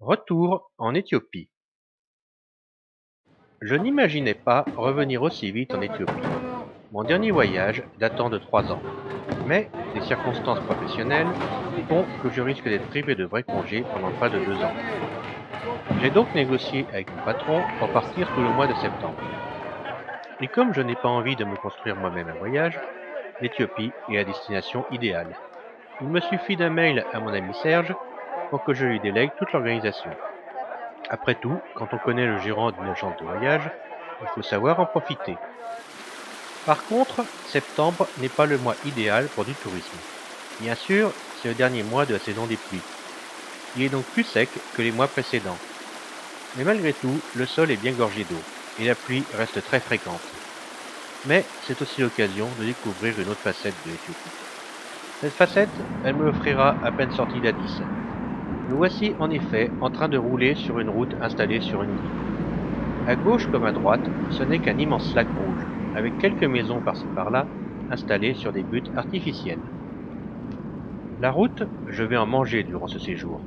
Retour en Éthiopie. Je n'imaginais pas revenir aussi vite en Éthiopie, mon dernier voyage datant de 3 ans. Mais les circonstances professionnelles font que je risque d'être privé de vrais congés pendant près de 2 ans. J'ai donc négocié avec mon patron pour partir tout le mois de septembre. Et comme je n'ai pas envie de me construire moi-même un voyage, l'Éthiopie est la destination idéale. Il me suffit d'un mail à mon ami Serge pour que je lui délègue toute l'organisation. Après tout, quand on connaît le gérant d'une agence de voyage, il faut savoir en profiter. Par contre, septembre n'est pas le mois idéal pour du tourisme. Bien sûr, c'est le dernier mois de la saison des pluies. Il est donc plus sec que les mois précédents. Mais malgré tout, le sol est bien gorgé d'eau et la pluie reste très fréquente. Mais c'est aussi l'occasion de découvrir une autre facette de l'Éthiopie. Cette facette, elle me offrira à peine sortie d'Addis. Nous voici en effet en train de rouler sur une route installée sur une digue. À gauche comme à droite, ce n'est qu'un immense lac rouge, avec quelques maisons par-ci par-là, installées sur des buttes artificielles. La route, je vais en manger durant ce séjour.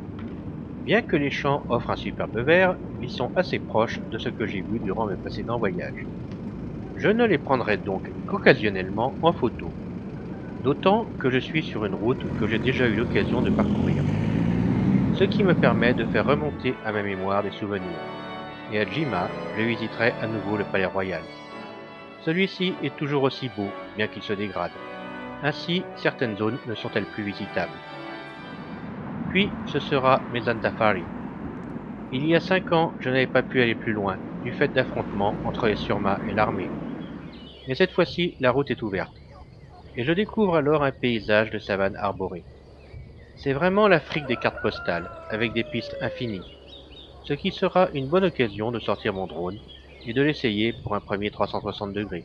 Bien que les champs offrent un superbe vert, ils sont assez proches de ce que j'ai vu durant mes précédents voyages. Je ne les prendrai donc qu'occasionnellement en photo. D'autant que je suis sur une route que j'ai déjà eu l'occasion de parcourir. Ce qui me permet de faire remonter à ma mémoire des souvenirs. Et à Jima, je visiterai à nouveau le palais royal. Celui-ci est toujours aussi beau, bien qu'il se dégrade. Ainsi, certaines zones ne sont-elles plus visitables. Puis, ce sera Mezantafari. Il y a 5 ans, je n'avais pas pu aller plus loin, du fait d'affrontements entre les Surma et l'armée. Mais cette fois-ci, la route est ouverte. Et je découvre alors un paysage de savane arborée. C'est vraiment l'Afrique des cartes postales, avec des pistes infinies. Ce qui sera une bonne occasion de sortir mon drone et de l'essayer pour un premier 360 degrés.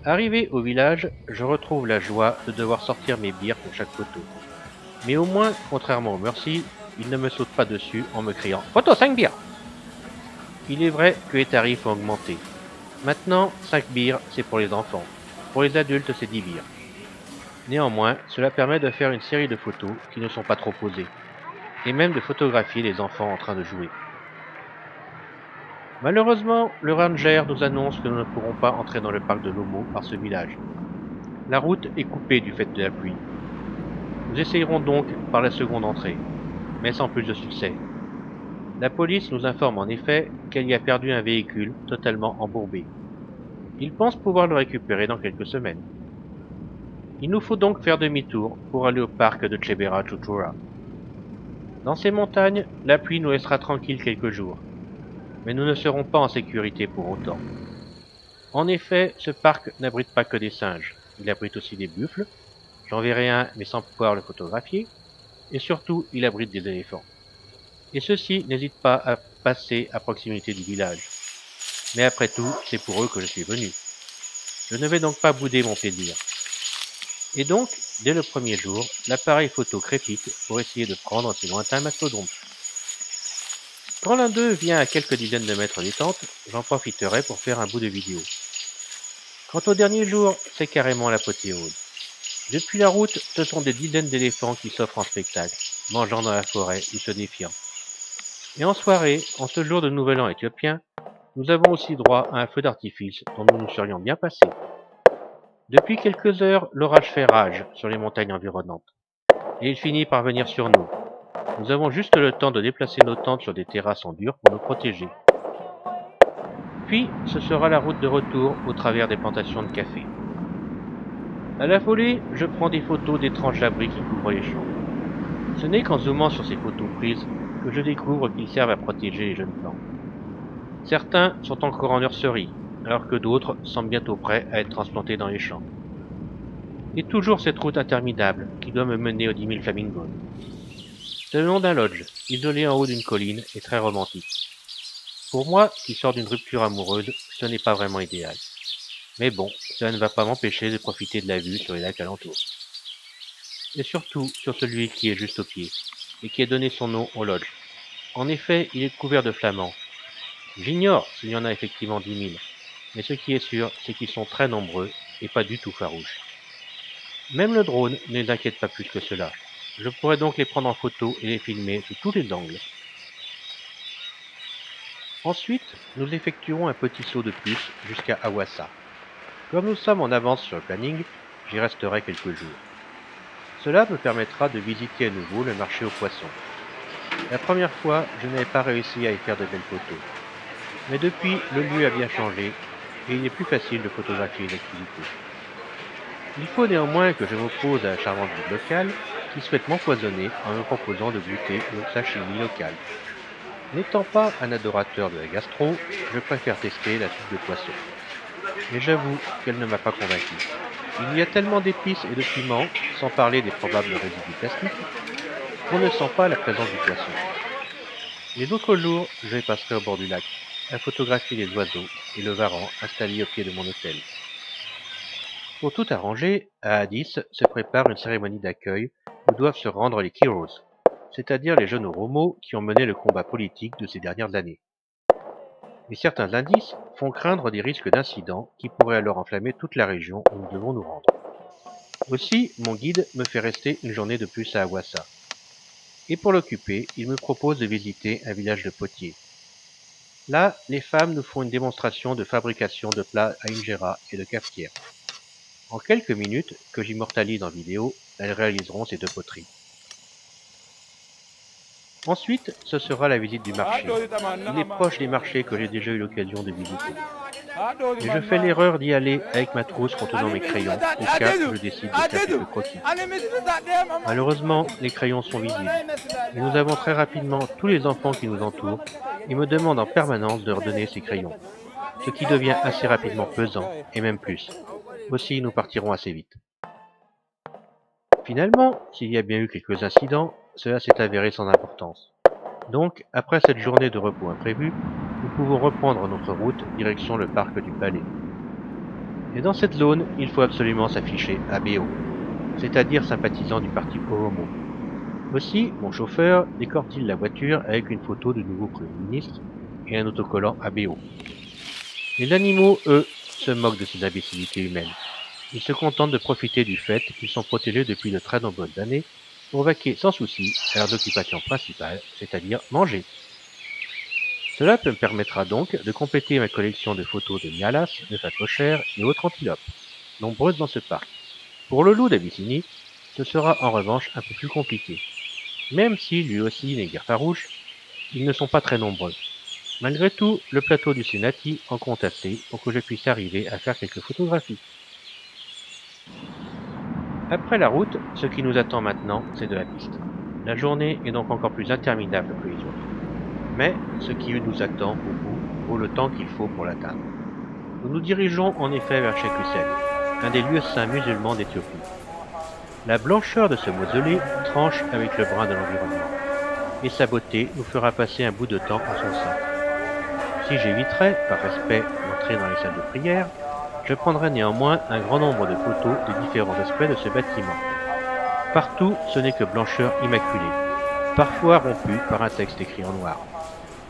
Arrivé au village, je retrouve la joie de devoir sortir mes bières pour chaque photo. Mais au moins, contrairement au Mercy, il ne me saute pas dessus en me criant « Photo 5 bières !» Il est vrai que les tarifs ont augmenté. Maintenant, 5 bières, c'est pour les enfants. Pour les adultes, c'est 10 bières. Néanmoins, cela permet de faire une série de photos qui ne sont pas trop posées, et même de photographier les enfants en train de jouer. Malheureusement, le ranger nous annonce que nous ne pourrons pas entrer dans le parc de Lomo par ce village. La route est coupée du fait de la pluie. Nous essayerons donc par la seconde entrée, mais sans plus de succès. La police nous informe en effet qu'elle y a perdu un véhicule totalement embourbé. Ils pensent pouvoir le récupérer dans quelques semaines. Il nous faut donc faire demi-tour pour aller au parc de Chebera Chuchura. Dans ces montagnes, la pluie nous laissera tranquilles quelques jours, mais nous ne serons pas en sécurité pour autant. En effet, ce parc n'abrite pas que des singes, il abrite aussi des buffles, j'en verrai un mais sans pouvoir le photographier, et surtout il abrite des éléphants. Et ceux-ci n'hésitent pas à passer à proximité du village. Mais après tout, c'est pour eux que je suis venu. Je ne vais donc pas bouder mon plaisir. Et donc, dès le premier jour, l'appareil photo crépite pour essayer de prendre ces lointains mastodontes. Quand l'un d'eux vient à quelques dizaines de mètres des tentes, j'en profiterai pour faire un bout de vidéo. Quant au dernier jour, c'est carrément l'apothéose. Depuis la route, ce sont des dizaines d'éléphants qui s'offrent en spectacle, mangeant dans la forêt ou se défiant. Et en soirée, en ce jour de nouvel an éthiopien, nous avons aussi droit à un feu d'artifice dont nous nous serions bien passés. Depuis quelques heures, l'orage fait rage sur les montagnes environnantes, et il finit par venir sur nous. Nous avons juste le temps de déplacer nos tentes sur des terrasses en dur pour nous protéger. Puis, ce sera la route de retour au travers des plantations de café. À la volée, je prends des photos d'étranges abris qui couvrent les champs. Ce n'est qu'en zoomant sur ces photos prises que je découvre qu'ils servent à protéger les jeunes plants. Certains sont encore en nurserie, alors que d'autres semblent bientôt prêts à être transplantés dans les champs. Et toujours cette route interminable qui doit me mener aux 10 000 flamingos. C'est le nom d'un lodge, isolé en haut d'une colline et très romantique. Pour moi, qui sors d'une rupture amoureuse, ce n'est pas vraiment idéal. Mais bon, cela ne va pas m'empêcher de profiter de la vue sur les lacs alentours. Et surtout sur celui qui est juste au pied, et qui a donné son nom au lodge. En effet, il est couvert de flamands. J'ignore s'il y en a effectivement 10 000, mais ce qui est sûr, c'est qu'ils sont très nombreux et pas du tout farouches. Même le drone ne les inquiète pas plus que cela. Je pourrais donc les prendre en photo et les filmer sous tous les angles. Ensuite, nous effectuerons un petit saut de plus jusqu'à Awassa. Comme nous sommes en avance sur le planning, j'y resterai quelques jours. Cela me permettra de visiter à nouveau le marché aux poissons. La première fois, je n'avais pas réussi à y faire de belles photos. Mais depuis, le lieu a bien changé et il est plus facile de photographier une activité. Il faut néanmoins que je m'oppose à la charmante ville locale qui souhaite m'empoisonner en me proposant de goûter au sashimi local. N'étant pas un adorateur de la gastro, je préfère tester la soupe de poisson. Mais j'avoue qu'elle ne m'a pas convaincu. Il y a tellement d'épices et de piments, sans parler des probables résidus plastiques, qu'on ne sent pas la présence du poisson. Les autres jours, je les passerai au bord du lac, à photographier les oiseaux et le varan installé au pied de mon hôtel. Pour tout arranger, à Addis se prépare une cérémonie d'accueil où doivent se rendre les Heroes, c'est-à-dire les jeunes Oromo qui ont mené le combat politique de ces dernières années. Mais certains indices font craindre des risques d'incidents qui pourraient alors enflammer toute la région où nous devons nous rendre. Aussi, mon guide me fait rester une journée de plus à Awassa. Et pour l'occuper, il me propose de visiter un village de potiers. Là, les femmes nous font une démonstration de fabrication de plats à injera et de cafetière. En quelques minutes, que j'immortalise en vidéo, elles réaliseront ces deux poteries. Ensuite, ce sera la visite du marché. Il est proche des marchés que j'ai déjà eu l'occasion de visiter. Mais je fais l'erreur d'y aller avec ma trousse contenant mes crayons, au cas où je décide de faire quelques croquis. Malheureusement, les crayons sont visibles. Et nous avons très rapidement tous les enfants qui nous entourent et me demandent en permanence de leur donner ces crayons, ce qui devient assez rapidement pesant, et même plus. Aussi, nous partirons assez vite. Finalement, s'il y a bien eu quelques incidents, cela s'est avéré sans importance. Donc, après cette journée de repos imprévu, nous pouvons reprendre notre route direction le parc du Palais. Et dans cette zone, il faut absolument s'afficher ABO, c'est-à-dire sympathisant du parti Oromo. Aussi, mon chauffeur décore-t-il la voiture avec une photo du nouveau Premier ministre et un autocollant ABO. Les animaux, eux, se moquent de ces imbécilités humaines. Ils se contentent de profiter du fait qu'ils sont protégés depuis de très nombreuses années pour vaquer sans souci à leurs occupations principales, c'est-à-dire manger. Cela me permettra donc de compléter ma collection de photos de Nyalas, de phacochères et autres antilopes, nombreuses dans ce parc. Pour le loup d'Abyssinie, ce sera en revanche un peu plus compliqué. Même si lui aussi n'est guère farouche, ils ne sont pas très nombreux. Malgré tout, le plateau du Senati en compte assez pour que je puisse arriver à faire quelques photographies. Après la route, ce qui nous attend maintenant, c'est de la piste. La journée est donc encore plus interminable que les autres. Mais ce qui nous attend au bout vaut le temps qu'il faut pour l'atteindre. Nous nous dirigeons en effet vers Sheikh Hussein, un des lieux saints musulmans d'Éthiopie. La blancheur de ce mausolée tranche avec le brun de l'environnement, et sa beauté nous fera passer un bout de temps en son sein. Si j'éviterai, par respect, d'entrer dans les salles de prière, je prendrai néanmoins un grand nombre de photos des différents aspects de ce bâtiment. Partout, ce n'est que blancheur immaculée, parfois rompue par un texte écrit en noir.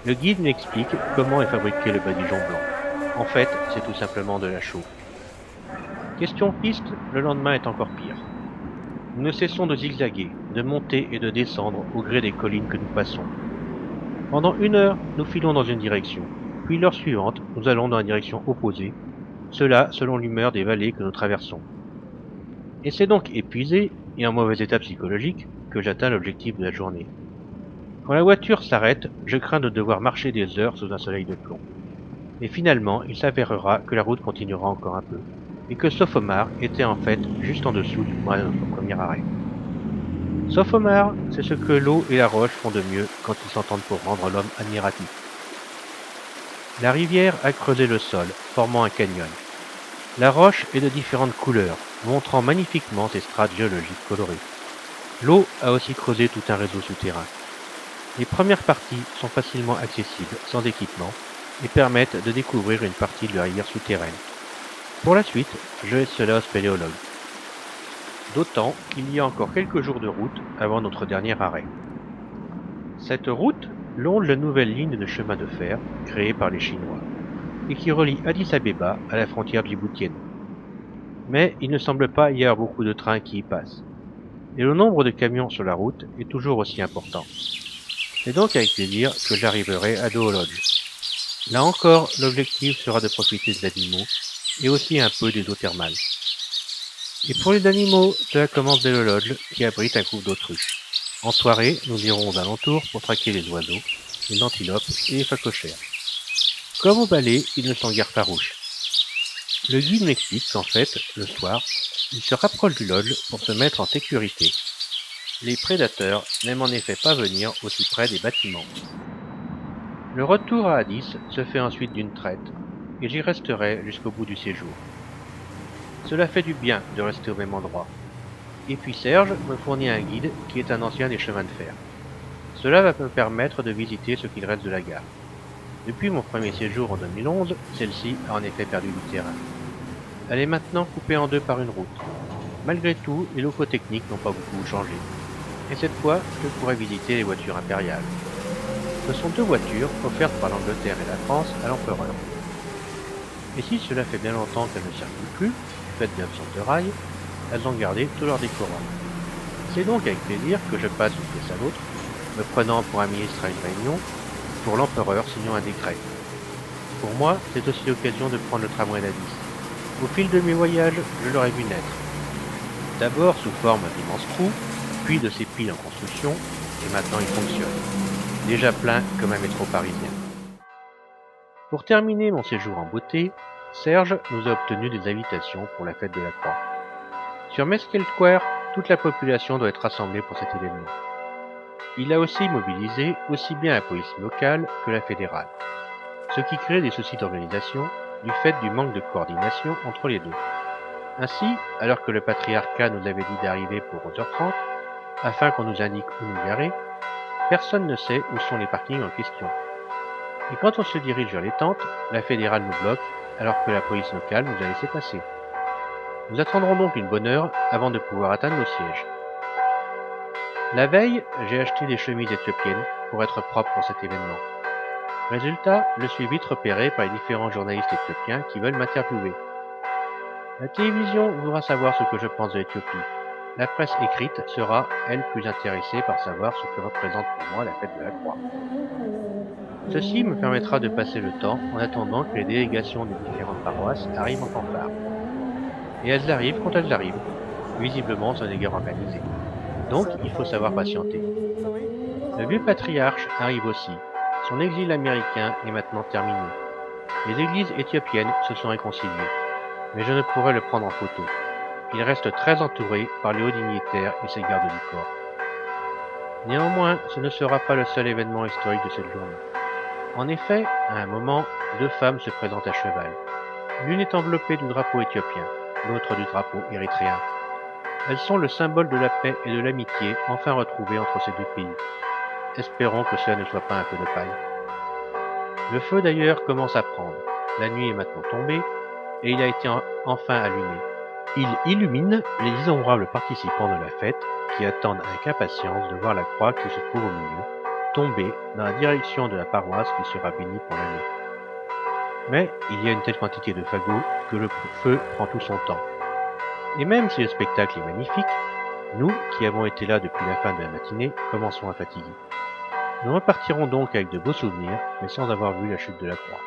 Le guide m'explique comment est fabriqué le badigeon blanc. En fait, c'est tout simplement de la chaux. Question piste, le lendemain est encore pire. Nous ne cessons de zigzaguer, de monter et de descendre au gré des collines que nous passons. Pendant 1 heure, nous filons dans une direction, puis l'heure suivante, nous allons dans la direction opposée, cela selon l'humeur des vallées que nous traversons. Et c'est donc épuisé, et en mauvais état psychologique, que j'atteins l'objectif de la journée. Quand la voiture s'arrête, je crains de devoir marcher des heures sous un soleil de plomb. Mais finalement, il s'avérera que la route continuera encore un peu, et que Sofomar était en fait juste en dessous du point de notre premier arrêt. Sofomar, c'est ce que l'eau et la roche font de mieux quand ils s'entendent pour rendre l'homme admiratif. La rivière a creusé le sol, formant un canyon. La roche est de différentes couleurs, montrant magnifiquement ses strates géologiques colorées. L'eau a aussi creusé tout un réseau souterrain. Les premières parties sont facilement accessibles sans équipement et permettent de découvrir une partie de la rivière souterraine. Pour la suite, je laisse cela aux spéléologues. D'autant qu'il y a encore quelques jours de route avant notre dernier arrêt. Cette route longe la nouvelle ligne de chemin de fer créée par les Chinois et qui relie Addis Abeba à la frontière djiboutienne. Mais il ne semble pas y avoir beaucoup de trains qui y passent. et le nombre de camions sur la route est toujours aussi important. C'est donc avec plaisir que j'arriverai à Doo Lodge. Là encore, l'objectif sera de profiter des animaux et aussi un peu des eaux thermales. Et pour les animaux, cela commence dès le lodge qui abrite un groupe d'autruches. En soirée, nous irons aux alentours pour traquer les oiseaux, les antilopes et les phacochères. Comme au ballet, ils ne sont guère farouches. Le guide m'explique qu'en fait, le soir, ils se rapprochent du lodge pour se mettre en sécurité. Les prédateurs n'aiment en effet pas venir aussi près des bâtiments. Le retour à Addis se fait ensuite d'une traite, et j'y resterai jusqu'au bout du séjour. Cela fait du bien de rester au même endroit. Et puis Serge me fournit un guide qui est un ancien des chemins de fer. Cela va me permettre de visiter ce qu'il reste de la gare. Depuis mon premier séjour en 2011, celle-ci a en effet perdu du terrain. Elle est maintenant coupée en deux par une route. Malgré tout, les locaux techniques n'ont pas beaucoup changé. Et cette fois, je pourrai visiter les voitures impériales. Ce sont deux voitures offertes par l'Angleterre et la France à l'empereur. Et si cela fait bien longtemps qu'elles ne circulent plus, du fait de l'absence de rails, elles ont gardé tout leur décorum. C'est donc avec plaisir que je passe d'une pièce à l'autre, me prenant pour un ministre à une réunion, pour l'empereur signant un décret. Pour moi, c'est aussi l'occasion de prendre le tramway d'Addis. Au fil de mes voyages, je l'aurais vu naître. D'abord sous forme d'immenses trous, puis de ces piles en construction, et maintenant il fonctionne. Déjà plein comme un métro parisien. Pour terminer mon séjour en beauté, Serge nous a obtenu des invitations pour la fête de la Croix. Sur Meskel Square, toute la population doit être rassemblée pour cet événement. Il a aussi mobilisé aussi bien la police locale que la fédérale, ce qui crée des soucis d'organisation du fait du manque de coordination entre les deux. Ainsi, alors que le patriarcat nous avait dit d'arriver pour 11h30, afin qu'on nous indique où nous garer, personne ne sait où sont les parkings en question. Et quand on se dirige vers les tentes, la fédérale nous bloque, alors que la police locale nous a laissé passer. Nous attendrons donc une bonne heure avant de pouvoir atteindre nos sièges. La veille, j'ai acheté des chemises éthiopiennes pour être propre pour cet événement. Résultat, je suis vite repéré par les différents journalistes éthiopiens qui veulent m'interviewer. La télévision voudra savoir ce que je pense de l'Éthiopie. La presse écrite sera, elle, plus intéressée par savoir ce que représente pour moi la fête de la Croix. Ceci me permettra de passer le temps en attendant que les délégations des différentes paroisses arrivent en fanfare. Et elles arrivent quand elles arrivent. Visiblement, ce n'est guère organisé. Donc, il faut savoir patienter. Le vieux patriarche arrive aussi. Son exil américain est maintenant terminé. Les églises éthiopiennes se sont réconciliées. Mais je ne pourrai le prendre en photo. Il reste très entouré par les hauts dignitaires et ses gardes du corps. Néanmoins, ce ne sera pas le seul événement historique de cette journée. En effet, à un moment, deux femmes se présentent à cheval. L'une est enveloppée du drapeau éthiopien, l'autre du drapeau érythréen. Elles sont le symbole de la paix et de l'amitié enfin retrouvés entre ces deux pays. Espérons que cela ne soit pas un peu de paille. Le feu d'ailleurs commence à prendre. La nuit est maintenant tombée et il a été enfin allumé. Il illumine les innombrables participants de la fête qui attendent avec impatience de voir la croix qui se trouve au milieu tomber dans la direction de la paroisse qui sera bénie pour l'année. Mais il y a une telle quantité de fagots que le feu prend tout son temps. Et même si le spectacle est magnifique, nous, qui avons été là depuis la fin de la matinée, commençons à fatiguer. Nous repartirons donc avec de beaux souvenirs, mais sans avoir vu la chute de la croix.